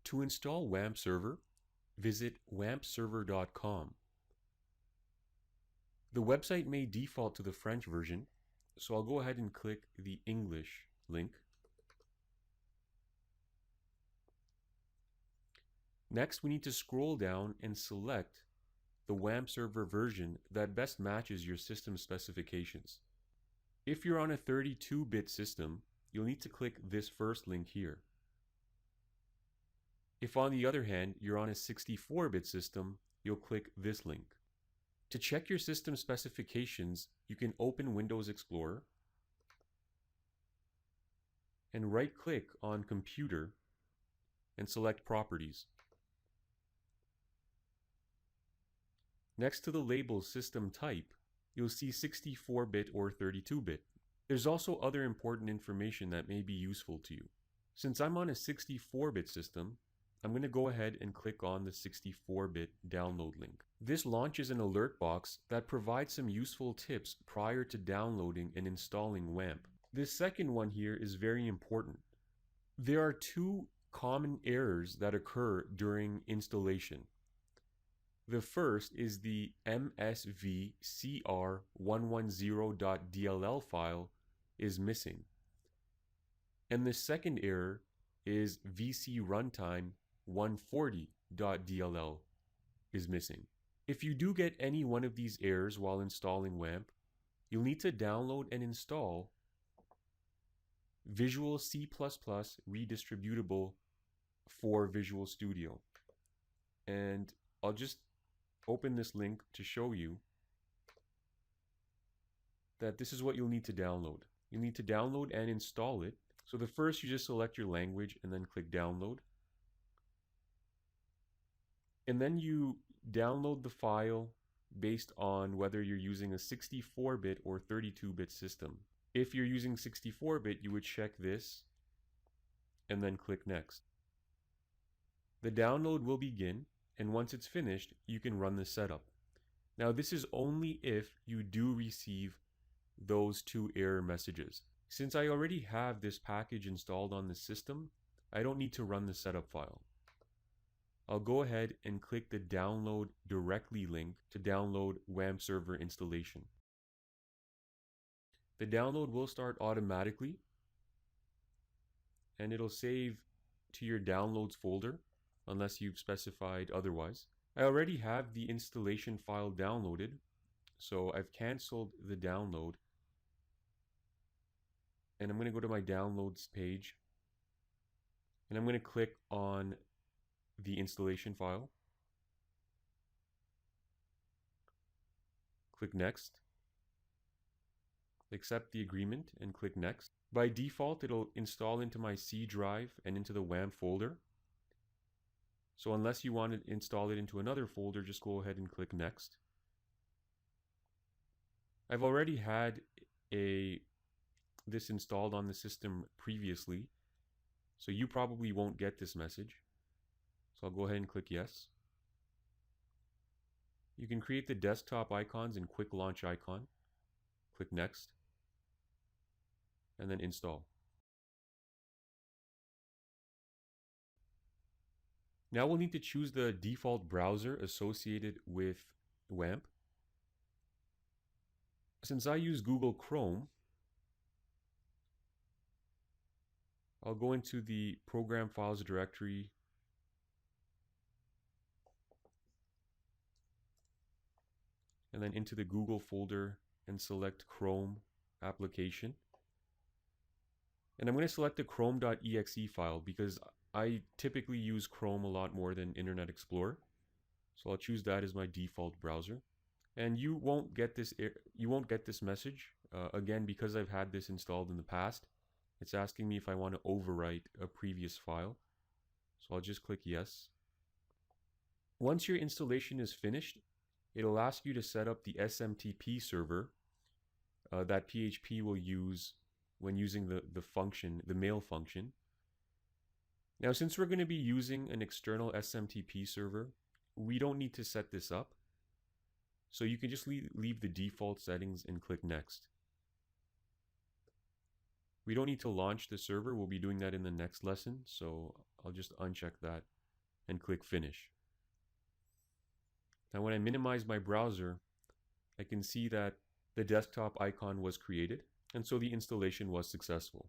To install WAMP server, visit wampserver.com. The website may default to the French version, so I'll go ahead and click the English link. Next, we need to scroll down and select the WAMP server version that best matches your system specifications. If you're on a 32-bit system, you'll need to click this first link here. If on the other hand, you're on a 64-bit system, you'll click this link. To check your system specifications, you can open Windows Explorer and right-click on Computer and select Properties. Next to the label System Type, you'll see 64-bit or 32-bit. There's also other important information that may be useful to you. Since I'm on a 64-bit system, I'm going to go ahead and click on the 64-bit download link. This launches an alert box that provides some useful tips prior to downloading and installing WAMP. This second one here is very important. There are two common errors that occur during installation. The first is the msvcr110.dll file is missing. And the second error is vcruntime140.dll is missing. If you do get any one of these errors while installing WAMP, you'll need to download and install Visual C++ Redistributable for Visual Studio. And I'll just open this link to show you that this is what you'll need to download. You need to download and install it. So the first, you just select your language and then click download. And then you download the file based on whether you're using a 64-bit or 32-bit system. If you're using 64-bit, you would check this and then click next. The download will begin, and once it's finished, you can run the setup. Now this is only if you do receive those two error messages. Since I already have this package installed on the system, I don't need to run the setup file. I'll go ahead and click the download directly link to download WAMP server installation. The download will start automatically, and it'll save to your downloads folder unless you've specified otherwise. I already have the installation file downloaded, so I've canceled the download. And I'm going to go to my downloads page, and I'm going to click on the installation file. Click Next. Accept the agreement and click Next. By default, it'll install into my C drive and into the WAMP folder. So unless you want to install it into another folder, just go ahead and click Next. I've already had this installed on the system previously, so you probably won't get this message. So I'll go ahead and click Yes. You can create the desktop icons in Quick Launch icon. Click Next, and then Install. Now we'll need to choose the default browser associated with WAMP. Since I use Google Chrome, I'll go into the Program Files directory and then into the Google folder and select Chrome application. And I'm going to select the chrome.exe file because I typically use Chrome a lot more than Internet Explorer. So I'll choose that as my default browser. And you won't get this message again, because I've had this installed in the past. It's asking me if I want to overwrite a previous file. So I'll just click Yes. Once your installation is finished, it'll ask you to set up the SMTP server that PHP will use when using the mail function. Now, since we're going to be using an external SMTP server, we don't need to set this up. So you can just leave the default settings and click Next. We don't need to launch the server. We'll be doing that in the next lesson. So I'll just uncheck that and click finish. Now when I minimize my browser, I can see that the desktop icon was created, and so the installation was successful.